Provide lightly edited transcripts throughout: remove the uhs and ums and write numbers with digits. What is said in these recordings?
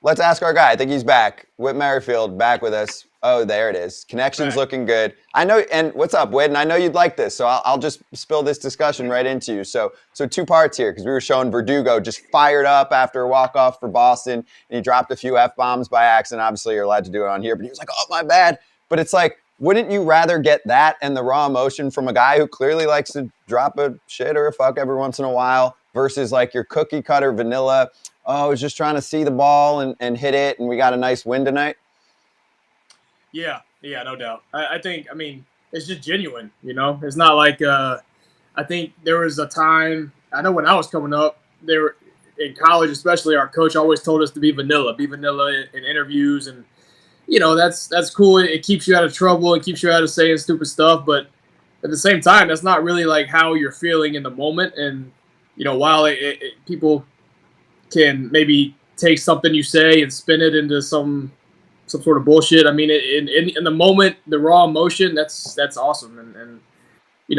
let's ask our guy. I think he's back. Whit Merrifield back with us. Oh, there it is. Connection's looking good. I know. And what's up, Whit? And I know you'd like this, so I'll just spill this discussion right into you. So two parts here, because we were showing Verdugo just fired up after a walk-off for Boston, and he dropped a few F-bombs by accident. Obviously, you're allowed to do it on here, but he was like, oh, my bad. But it's like, wouldn't you rather get that and the raw emotion from a guy who clearly likes to drop a shit or a fuck every once in a while versus like your cookie cutter vanilla, oh, I was just trying to see the ball and hit it, and we got a nice win tonight? Yeah, no doubt. I think, it's just genuine, It's not like, I think there was a time, I know when I was coming up, there in college especially, our coach always told us to be vanilla in interviews, and, that's cool. It keeps you out of trouble and keeps you out of saying stupid stuff, but at the same time, that's not really like how you're feeling in the moment, and, while people can maybe take something you say and spin it into some sort of bullshit. In the moment, the raw emotion, that's awesome. And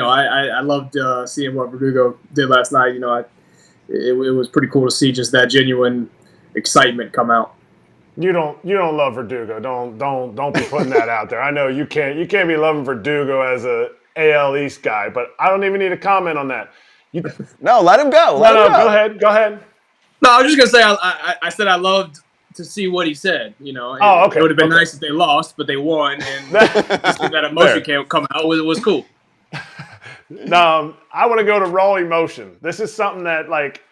I loved seeing what Verdugo did last night. It was pretty cool to see just that genuine excitement come out. You don't love Verdugo. Don't be putting that out there. I know you can't be loving Verdugo as a AL East guy, but I don't even need to comment on that. No, let him go. Go ahead. No, I was just gonna say I said I loved to see what he said. Oh, okay. It would have been nice if they lost, but they won, and just that emotion can't come out. It was cool. I want to go to raw emotion. This is something that, like,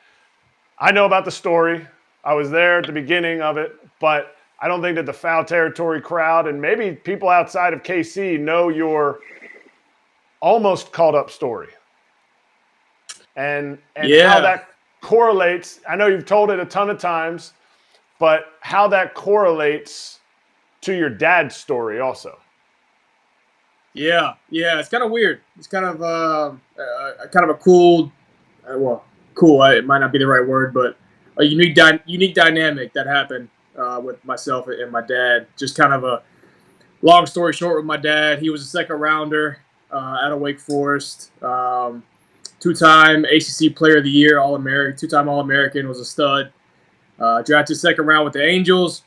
I know about the story. I was there at the beginning of it, but I don't think that the Foul Territory crowd and maybe people outside of KC know your almost caught up story. And how that correlates. I know you've told it a ton of times, but how that correlates to your dad's story also. Yeah, it's kind of weird. It's kind of a cool, cool. It might not be the right word, but a unique dynamic that happened with myself and my dad. Just kind of a long story short with my dad. He was a second rounder out of Wake Forest. Two-time ACC Player of the Year, All-American, two-time All-American, was a stud. Drafted second round with the Angels.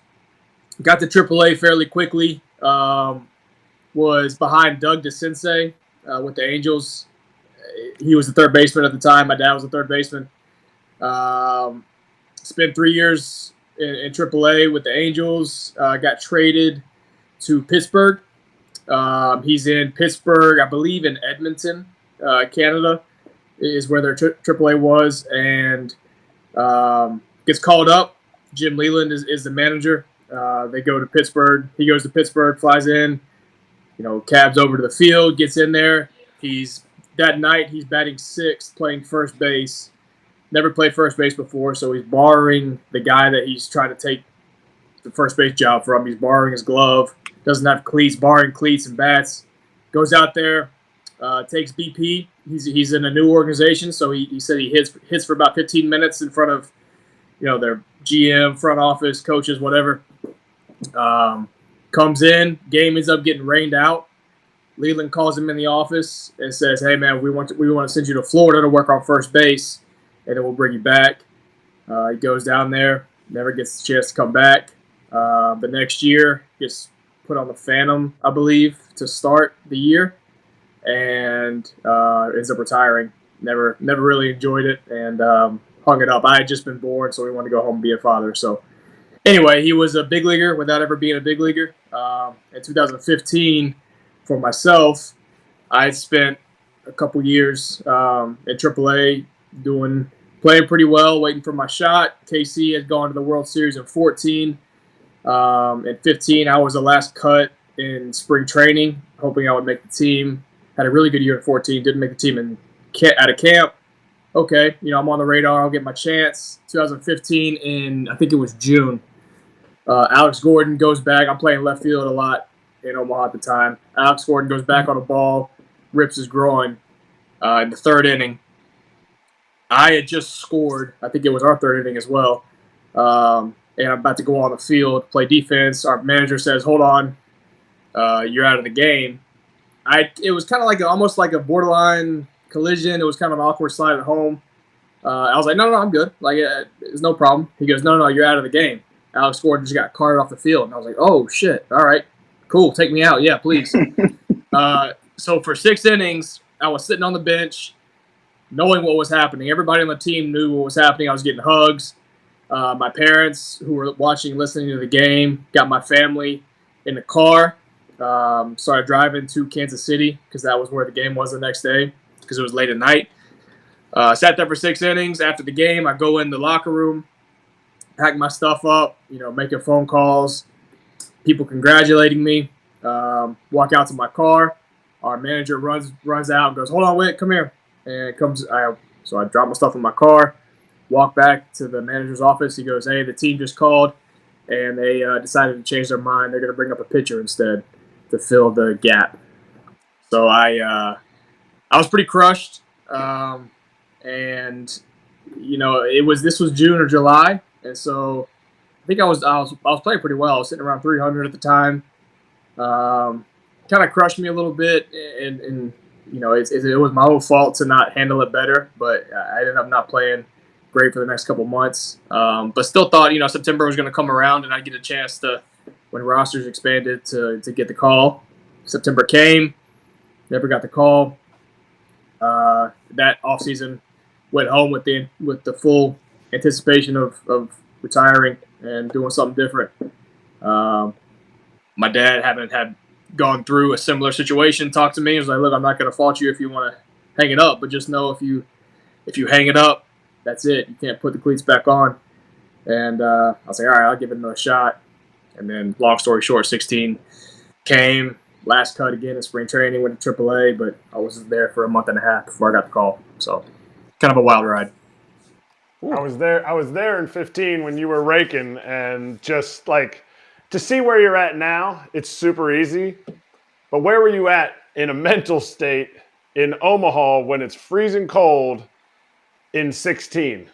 Got to AAA fairly quickly. Was behind Doug DeCinces with the Angels. He was the third baseman at the time. My dad was the third baseman. Spent 3 years in AAA with the Angels. Got traded to Pittsburgh. He's in Pittsburgh, I believe in Edmonton, Canada, is where their AAA was, and gets called up. Jim Leland is the manager. They go to Pittsburgh. He goes to Pittsburgh, flies in, cabs over to the field, gets in there. That night he's batting sixth, playing first base. Never played first base before, so he's borrowing the guy that he's trying to take the first base job from. He's borrowing his glove. Doesn't have cleats, borrowing cleats and bats. Goes out there, takes BP. He's in a new organization, so he said he hits for about 15 minutes in front of their GM, front office, coaches, whatever. Comes in, game ends up getting rained out. Leland calls him in the office and says, "Hey man, we want to send you to Florida to work on first base, and then we'll bring you back." He goes down there, never gets a chance to come back. The next year, gets put on the Phantom, I believe, to start the year, and ends up retiring. Never really enjoyed it, and hung it up. I had just been born, so we wanted to go home and be a father. So anyway, he was a big leaguer without ever being a big leaguer. In 2015, for myself, I spent a couple years at AAA playing pretty well, waiting for my shot. KC had gone to the World Series in 14. In 15, I was the last cut in spring training, hoping I would make the team. Had a really good year in 14. Didn't make the team out of camp. Okay, I'm on the radar. I'll get my chance. 2015 I think it was June. Alex Gordon goes back. I'm playing left field a lot in Omaha at the time. Alex Gordon goes back on a ball, rips his groin in the third inning. I had just scored. I think it was our third inning as well. And I'm about to go on the field, play defense. Our manager says, "Hold on, you're out of the game." It was kind of almost like a borderline collision. It was kind of an awkward slide at home. I was like, no, I'm good. There's no problem. He goes, no, you're out of the game. Alex Gordon just got carted off the field. And I was like, oh, shit. All right, cool. Take me out. Yeah, please. So for 6 innings, I was sitting on the bench knowing what was happening. Everybody on the team knew what was happening. I was getting hugs. My parents who were watching, listening to the game, got my family in the car. Started driving to Kansas City because that was where the game was the next day because it was late at night. Sat there for 6 innings. After the game, I go in the locker room, pack my stuff up, making phone calls, people congratulating me, walk out to my car. Our manager runs out and goes, hold on, Whit, come here. And so I drop my stuff in my car, walk back to the manager's office. He goes, hey, the team just called, and they decided to change their mind. They're going to bring up a pitcher instead to fill the gap. So I was pretty crushed. And this was June or July, and so I think I was playing pretty well. I was sitting around 300 at the time. Kind of crushed me a little bit, and it was my own fault to not handle it better. But I ended up not playing great for the next couple months. But still thought September was going to come around, and I'd get a chance to, when rosters expanded, to get the call. September came, never got the call. That offseason, went home with the full anticipation of retiring and doing something different. My dad, having had gone through a similar situation, talked to me. He was like, look, I'm not going to fault you if you want to hang it up, but just know if you hang it up, that's it. You can't put the cleats back on. And I was like, all right, I'll give it another shot. And then, long story short, 16 came. Last cut again in spring training, went to AAA, but I was there for a month and a half before I got the call. So, kind of a wild ride. Ooh. I was there in 15 when you were raking, and just like to see where you're at now, it's super easy. But where were you at in a mental state in Omaha when it's freezing cold in 16?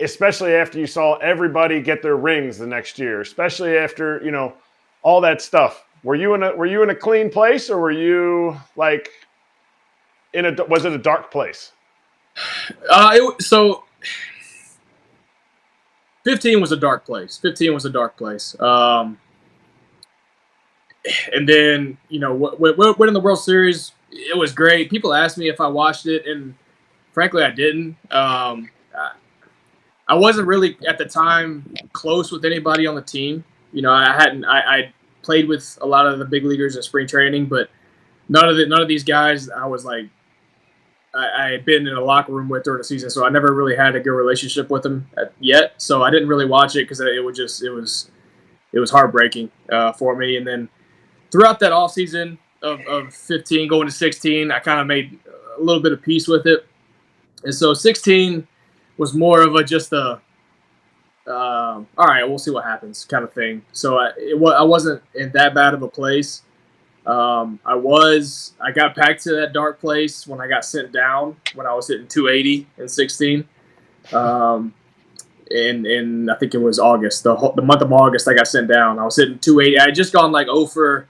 Especially after you saw everybody get their rings the next year, especially after, all that stuff. Were you in a clean place, or were you was it a dark place? So 15 was a dark place. And then, winning the World Series, it was great. People asked me if I watched it, and frankly, I didn't. I wasn't really at the time close with anybody on the team. I played with a lot of the big leaguers in spring training, but none of these guys I was like, I had been in a locker room with during the season, so I never really had a good relationship with them yet. So I didn't really watch it because it was heartbreaking for me. And then throughout that off season of 15 going to 16, I kind of made a little bit of peace with it. And so 16 was more of all right, we'll see what happens kind of thing. So I wasn't in that bad of a place. I got back to that dark place when I got sent down when I was hitting 280 in 16. And I think it was August, the month of August, I got sent down. I was hitting 280. I had just gone like 0 for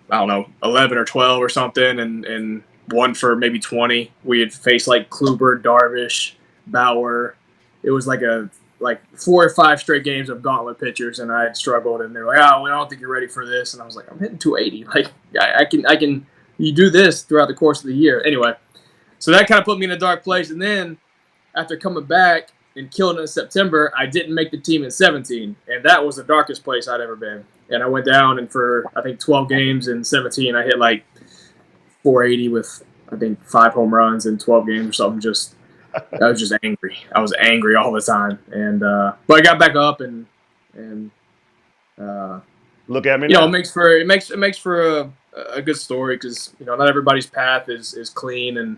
I don't know, 11 or 12 or something, and 1 for maybe 20. We had faced like Kluber, Darvish, Bauer. It was like 4 or 5 straight games of gauntlet pitchers, and I had struggled. And they're like, "Oh, I don't think you're ready for this." And I was like, "I'm hitting 280. Like, I can. You do this throughout the course of the year." Anyway, so that kind of put me in a dark place. And then after coming back and killing it in September, I didn't make the team in 17, and that was the darkest place I'd ever been. And I went down, and for I think 12 games in 17, I hit like 480 with I think 5 home runs in 12 games or something. I was just angry. I was angry all the time, and but I got back up and look at me now. It makes for a good story because not everybody's path is clean, and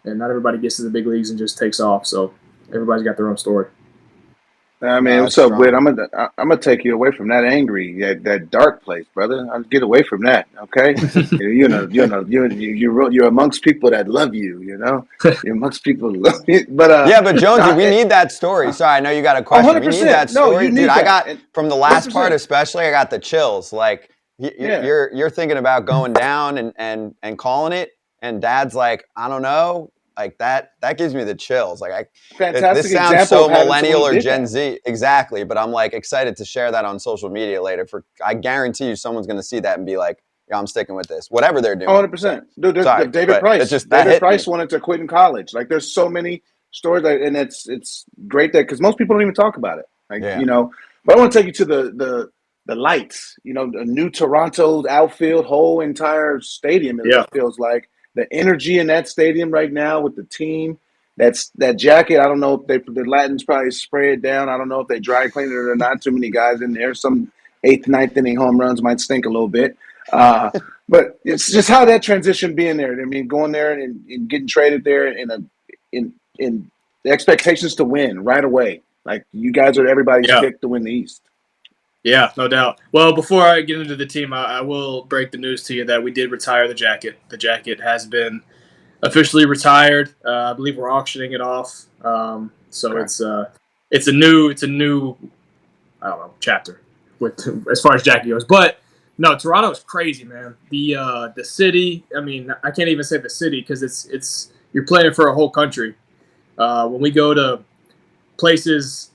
not everybody gets to the big leagues and just takes off. So everybody's got their own story. I mean, what's up, Whit? I'm gonna take you away from that that dark place, brother. I'll get away from that, okay? You're amongst people that love you. You're amongst people who love you. But yeah, but Jonesy, we need that story. Sorry, I know you got a question. 100%. We need that story, No, you need dude. that. I got from the last 100%. part especially. I got the chills. Like you're thinking about going down and calling it, and Dad's like, I don't know. like that gives me the chills. Like this Fantastic sounds example so of having millennial someone or who did Gen that. Z, exactly. But I'm like excited to share that on social media later. I guarantee you, someone's going to see that and be like, "Yeah, I'm sticking with this, whatever they're doing." 100%. Dude, Sorry, David but it Price. just that David hit me. Price wanted to quit in college. Like, there's so many stories, and it's great that because most people don't even talk about it. Like, Yeah. but I want to take you to the lights. The new Toronto outfield, whole entire stadium. It Yeah. feels like the energy in that stadium right now with the team. That jacket. I don't know if the Latins probably spray it down. I don't know if they dry clean it or not. Too many guys in there. Some eighth, ninth inning home runs might stink a little bit. But it's just how that transition being there. I mean, going there and getting traded there in the expectations to win right away. Like, you guys are everybody's Yeah. pick to win the East. Yeah, no doubt. Well, before I get into the team, I will break the news to you that we did retire the jacket. The jacket has been officially retired. I believe we're auctioning it off. So Okay. it's a new I don't know chapter with as far as jacket goes. But no, Toronto's crazy, man. The city. I mean, I can't even say the city because it's you're playing for a whole country. When we go to places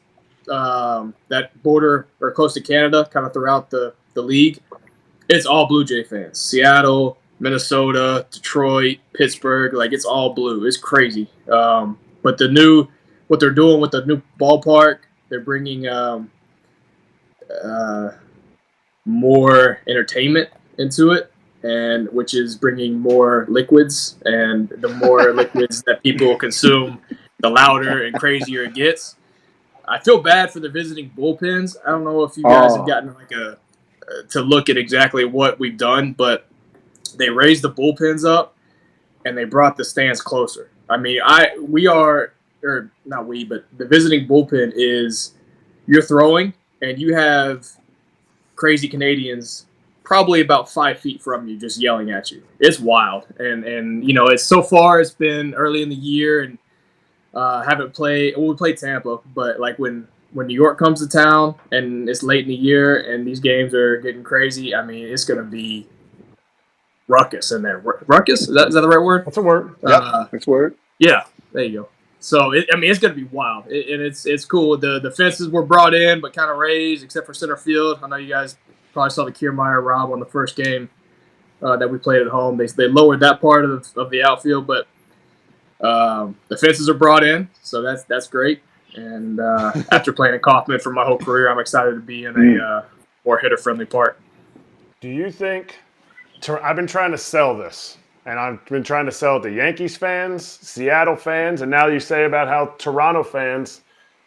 that border or close to Canada, kind of throughout the league, it's all Blue Jay fans. Seattle, Minnesota, Detroit, Pittsburgh, like it's all blue. It's crazy. But what they're doing with the new ballpark, they're bringing more entertainment into it, and which is bringing more liquids. And the more liquids that people consume, the louder and crazier it gets. I feel bad for the visiting bullpens. I don't know if you guys have Oh, gotten like to look at exactly what we've done, but they raised the bullpens up and they brought the stands closer. I mean, we are, or not we, but the visiting bullpen is you're throwing and you have crazy Canadians probably about 5 feet from you just yelling at you. It's wild. And it's so far it's been early in the year and haven't played. Well, we played Tampa, but like when New York comes to town and it's late in the year and these games are getting crazy, I mean, it's gonna be ruckus in there. Ruckus is that the right word? That's a word. Yep. that's word. Yeah, there you go. So I mean, it's gonna be wild, and it's cool. The fences were brought in, but kind of raised, except for center field. I know you guys probably saw the Kiermaier Rob on the first game that we played at home. They lowered that part of the outfield, but the fences are brought in, so that's great. And after playing at Kaufman for my whole career, I'm excited to be in a more hitter-friendly park. Do you think I've been trying to sell this, and I've been trying to sell it to Yankees fans, Seattle fans, and now you say about how Toronto fans,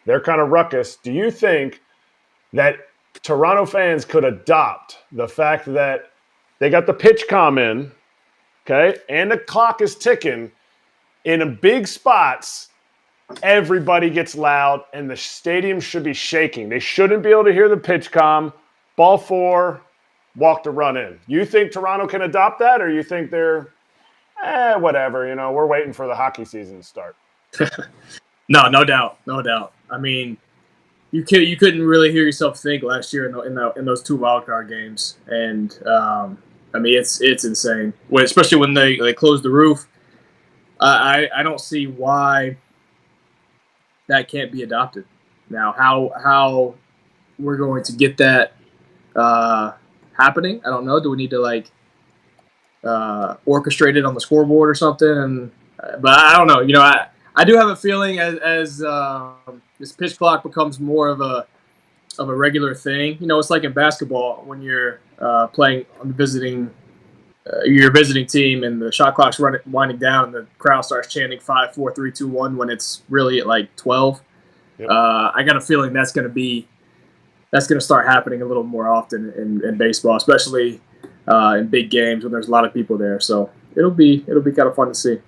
they're kind of ruckus. Do you think that Toronto fans could adopt the fact that they got the pitch comm in, okay, and the clock is ticking in big spots? Everybody gets loud, and the stadium should be shaking. They shouldn't be able to hear the pitch comm. Ball four, walk the run in. You think Toronto can adopt that, or you think they're, whatever, we're waiting for the hockey season to start? No doubt, no doubt. I mean, you couldn't really hear yourself think last year in those two wildcard games, and I mean it's insane. Especially when they closed the roof. I don't see why that can't be adopted. Now, how we're going to get that happening, I don't know. Do we need to orchestrate it on the scoreboard or something? But I don't know. I do have a feeling as this pitch clock becomes more of a regular thing. It's like in basketball when you're playing on your visiting team and the shot clock's winding down and the crowd starts chanting 5, 4, 3, 2, 1 when it's really at like 12. Yep. I got a feeling that's going to start happening a little more often in baseball, especially in big games when there's a lot of people there. So it'll be kind of fun to see.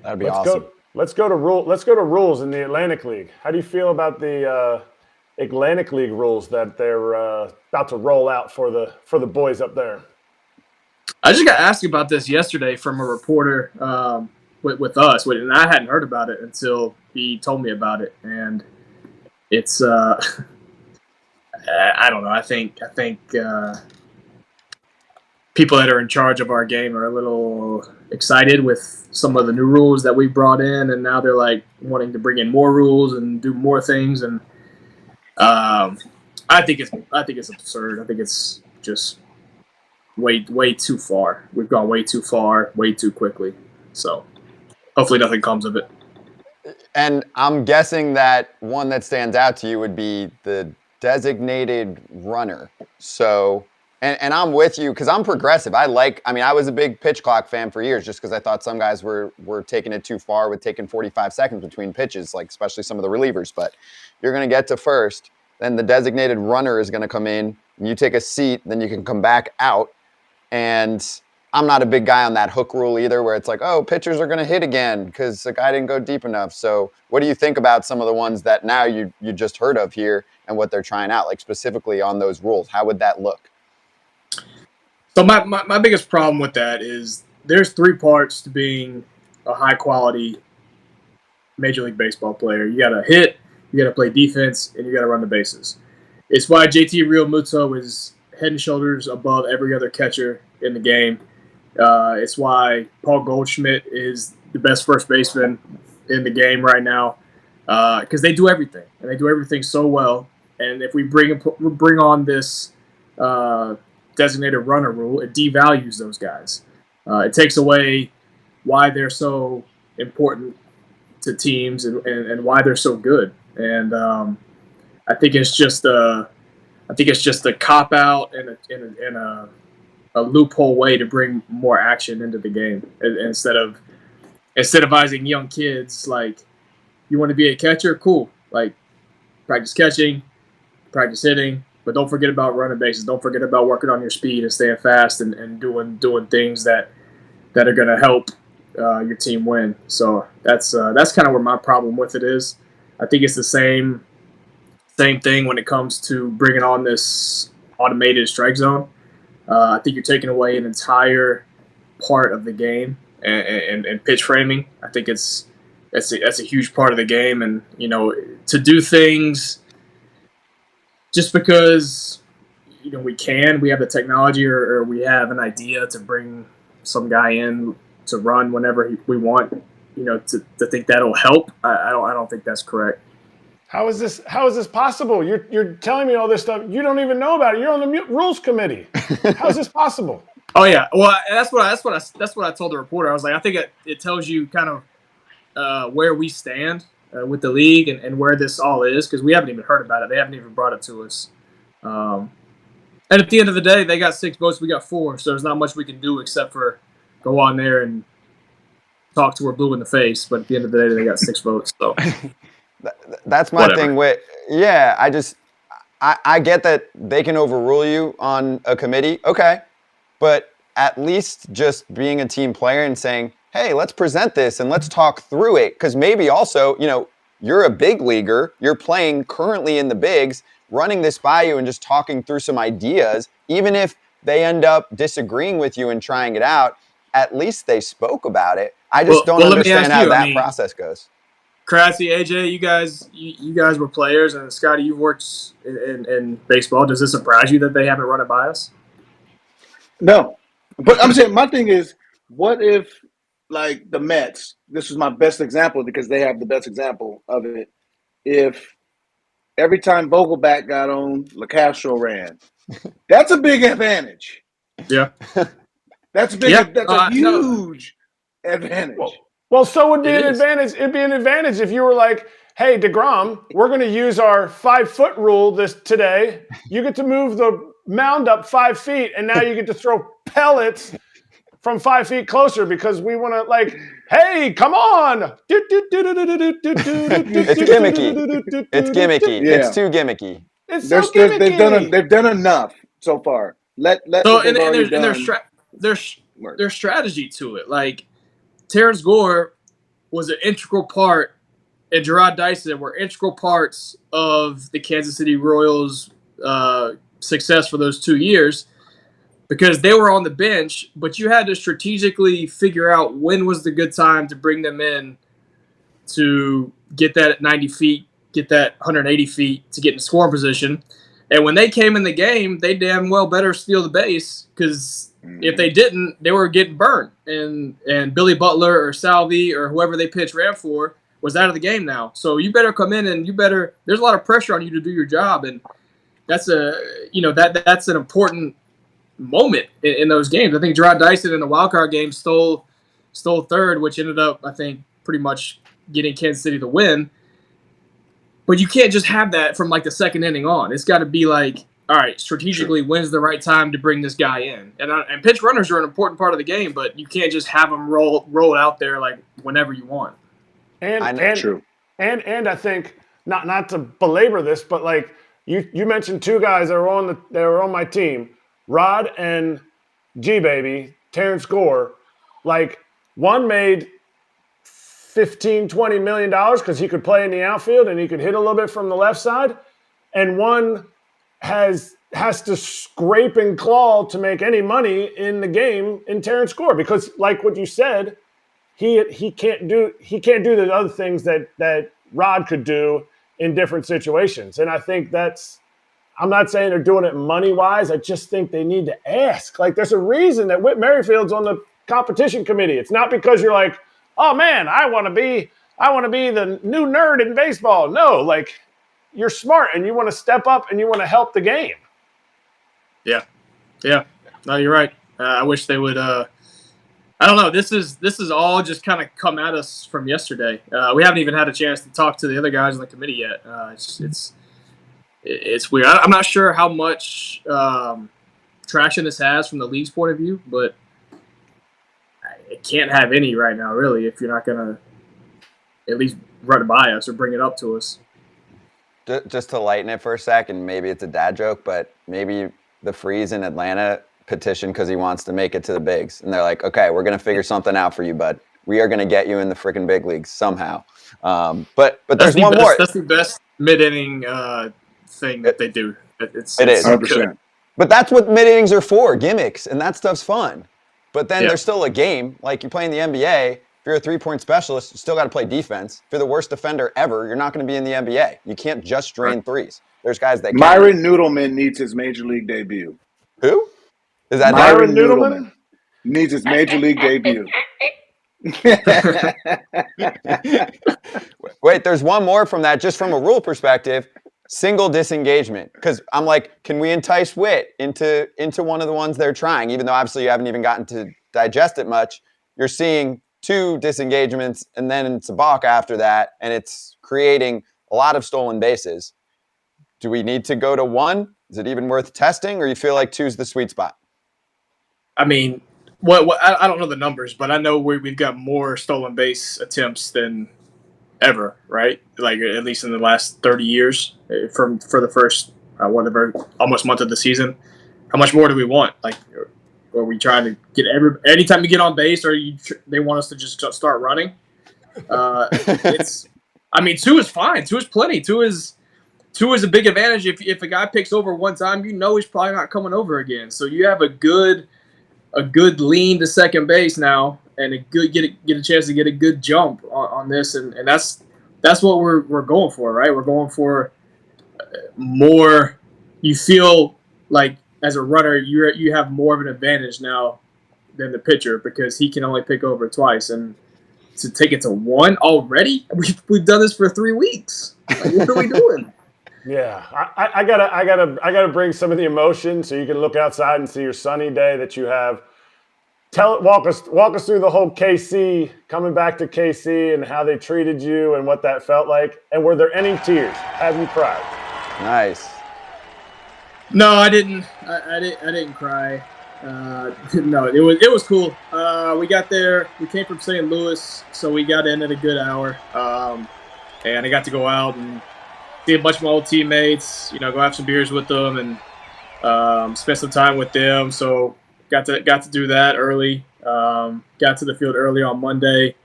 That'd be awesome. Let's go to rules in the Atlantic League. How do you feel about the Atlantic League rules that they're about to roll out for the boys up there? I just got asked about this yesterday from a reporter with us, and I hadn't heard about it until he told me about it. And it's I don't know. I think people that are in charge of our game are a little excited with some of the new rules that we brought in, and now they're like wanting to bring in more rules and do more things. And I think it's absurd. I think it's just way too far. We've gone way too far, way too quickly. So hopefully nothing comes of it. And I'm guessing that one that stands out to you would be the designated runner. So, and I'm with you because I'm progressive. I was a big pitch clock fan for years just because I thought some guys were taking it too far with taking 45 seconds between pitches, like especially some of the relievers. But you're going to get to first, then the designated runner is going to come in, and you take a seat, then you can come back out. And I'm not a big guy on that hook rule either, where it's like, oh, pitchers are going to hit again because the guy didn't go deep enough. So what do you think about some of the ones that now you just heard of here and what they're trying out, like specifically on those rules? How would that look? So my biggest problem with that is there's 3 parts to being a high-quality Major League Baseball player. You got to hit, you got to play defense, and you got to run the bases. It's why JT Realmuto is head and shoulders above every other catcher in the game. It's why Paul Goldschmidt is the best first baseman in the game right now because they do everything, and they do everything so well. And if we bring on this designated runner rule, it devalues those guys. It takes away why they're so important to teams and why they're so good. And I think it's just a cop out and a loophole way to bring more action into the game instead of incentivizing young kids. Like, you want to be a catcher, cool. Like, practice catching, practice hitting, but don't forget about running bases. Don't forget about working on your speed and staying fast and doing things that are going to help your team win. So that's kind of where my problem with it is. I think it's the same thing when it comes to bringing on this automated strike zone. I think you're taking away an entire part of the game and pitch framing. I think that's a huge part of the game, and to do things just because we have the technology or we have an idea to bring some guy in to run whenever we want. To think that'll help. I don't think that's correct. How is this possible? You're telling me all this stuff. You don't even know about it. You're on the rules committee. How is this possible? Oh yeah. Well, that's what I told the reporter. I was like, I think it tells you kind of where we stand with the league and where this all is, because we haven't even heard about it. They haven't even brought it to us. And at the end of the day, they got 6 votes. We got 4. So there's not much we can do except for go on there and talk to her blue in the face. But at the end of the day, they got 6 votes. So. That's my thing with, yeah, I get that they can overrule you on a committee, okay, but at least just being a team player and saying, hey, let's present this and let's talk through it, because maybe also, you're a big leaguer, you're playing currently in the bigs, running this by you and just talking through some ideas, even if they end up disagreeing with you and trying it out, at least they spoke about it. I just don't understand how that process goes. Kratzy, AJ, you guys were players, and Scotty, you've worked in baseball. Does it surprise you that they haven't run it by us? No, but I'm saying my thing is, what if, like the Mets? This was my best example because they have the best example of it. If every time Vogelback got on, LaCastro ran. That's a big advantage. Yeah, that's big. Yeah. That's a huge advantage. Well, so would be an advantage. It'd be an advantage if you were like, hey, DeGrom, we're going to use our 5-foot rule today. You get to move the mound up 5 feet, and now you get to throw pellets from 5 feet closer because we want to, like, hey, come on. It's gimmicky. It's gimmicky. Yeah. It's too gimmicky. It's so gimmicky. They've done enough so far. There's strategy to it. Like, Terrence Gore was an integral part, and Gerard Dyson were integral parts of the Kansas City Royals' success for those 2 years because they were on the bench, but you had to strategically figure out when was the good time to bring them in to get that at 90 feet, get that 180 feet to get in scoring position. And when they came in the game, they damn well better steal the base because If they didn't, they were getting burned, and Billy Butler or Salvi or whoever they pitch ran for was out of the game now. So you better come in and there's a lot of pressure on you to do your job, and that's that's an important moment in those games. I think Gerard Dyson in the wild card game stole third, which ended up, I think, pretty much getting Kansas City the win. But you can't just have that from like the second inning on. It's got to be like, all right, strategically, when's the right time to bring this guy in? And pitch runners are an important part of the game, but you can't just have them roll out there like whenever you want. And I think not to belabor this, but like you mentioned two guys that were on my team, Rod and G Baby, Terrence Gore. Like one made $15-20 million because he could play in the outfield and he could hit a little bit from the left side, and one has to scrape and claw to make any money in the game in Terrence Gore, because like what you said, he can't do the other things that Rod could do in different situations. And I think I'm not saying they're doing it money wise. I just think they need to ask. Like, there's a reason that Whit Merrifield's on the competition committee. It's not because you're like, oh man, I want to be the new nerd in baseball. No, like, you're smart and you want to step up and you want to help the game. Yeah. No, you're right. I wish they would. I don't know. This is all just kind of come at us from yesterday. We haven't even had a chance to talk to the other guys on the committee yet. It's weird. I'm not sure how much traction this has from the league's point of view, but it can't have any right now, really, if you're not going to at least run it by us or bring it up to us. Just to lighten it for a second, maybe it's a dad joke, but maybe the Freeze in Atlanta petitioned because he wants to make it to the bigs. And they're like, okay, we're going to figure something out for you, bud. We are going to get you in the freaking big leagues somehow. But there's one more. That's the best mid-inning thing that they do. It is. 100%. But that's what mid-innings are for, gimmicks, and that stuff's fun. But then there's still a game. Like, you play in the NBA, if you're a three-point specialist, you still got to play defense. If you're the worst defender ever, you're not going to be in the NBA. You can't just drain threes. There's guys that can. Myron Noodleman needs his major league debut. Who? Is that Myron Noodleman? Needs his major league debut. Wait, there's one more from that, just from a rule perspective. Single disengagement. Because I'm like, can we entice Whit into one of the ones they're trying? Even though obviously you haven't even gotten to digest it much. You're seeing 2 disengagements and then it's a balk after that, and it's creating a lot of stolen bases. Do we need to go to 1? Is it even worth testing, or you feel like 2's the sweet spot? I mean, I don't know the numbers, but I know we've got more stolen base attempts than ever, right? Like, at least in the last 30 years for the first whatever almost month of the season. How much more do we want? Like, are we trying to get anytime you get on base, or they want us to just start running? I mean, 2 is fine. 2 is plenty. 2 is a big advantage. If a guy picks over one time, he's probably not coming over again. So you have a good lean to second base now, and get a chance to get a good jump on this, and that's what we're going for, right? We're going for more. You feel like as a runner, you have more of an advantage now than the pitcher, because he can only pick over twice, and to take it to 1 already, we've done this for 3 weeks. Like, what are we doing? Yeah, I gotta bring some of the emotion so you can look outside and see your sunny day that you have. Walk us through the whole KC, coming back to KC, and how they treated you and what that felt like. And were there any tears? Have you cried? Nice. No, I didn't. I didn't cry. No, it was cool. We got there. We came from St. Louis, so we got in at a good hour. And I got to go out and see a bunch of my old teammates. Go have some beers with them and spend some time with them. So got to do that early. Got to the field early on Monday.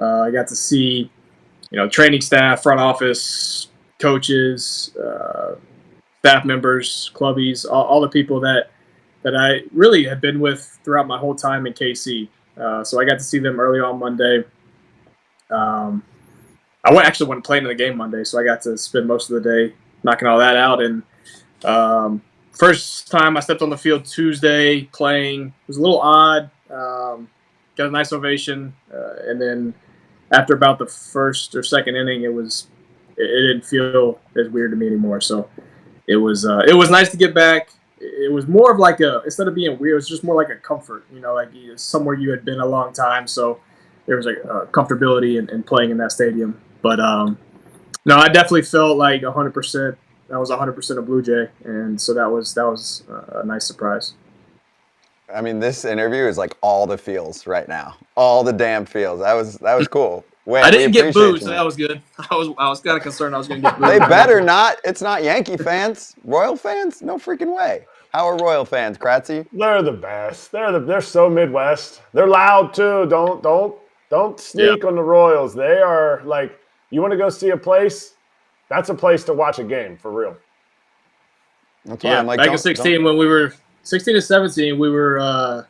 I got to see, training staff, front office, coaches, staff members, clubbies, all the people that I really had been with throughout my whole time in KC. So I got to see them early on Monday. I actually wasn't playing in the game Monday, so I got to spend most of the day knocking all that out. And first time I stepped on the field Tuesday playing. It was a little odd. Got a nice ovation, and then after about the first or second inning, it didn't feel as weird to me anymore. So it was nice to get back. It was more of like instead of being weird, it was just more like a comfort. Like somewhere you had been a long time, so there was like a comfortability in playing in that stadium. But no, I definitely felt like 100%. I was 100% a Blue Jay, and so that was a nice surprise. I mean, this interview is like all the feels right now, all the damn feels. That was cool. Wait, I didn't get booed, so that was good. I was kind of concerned I was going to get booed. They better not. It's not Yankee fans, Royal fans. No freaking way. How are Royal fans, Kratzy? They're the best. They're so Midwest. They're loud too. Don't sneak on the Royals. They are like, you want to go see a place? That's a place to watch a game for real. That's why I'm like, back in 16 when we were 16 to 17, we were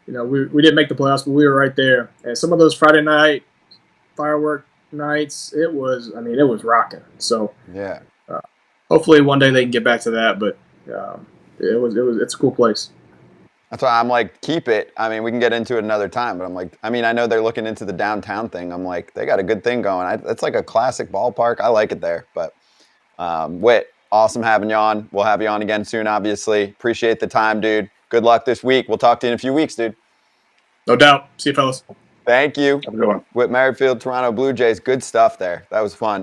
we didn't make the playoffs, but we were right there. And some of those Friday night firework nights, it was rocking. So yeah, hopefully one day they can get back to that. But it's a cool place. That's why I'm like, keep it. I mean, we can get into it another time, but I'm like, I know they're looking into the downtown thing. I'm like, they got a good thing going. It's like a classic ballpark. I like it there. But Whit, awesome having you on. We'll have you on again soon, obviously. Appreciate the time, dude. Good luck this week. We'll talk to you in a few weeks, dude. No doubt. See you, fellas. Thank you. Have a good one. Whit Merrifield, Toronto Blue Jays. Good stuff there. That was fun.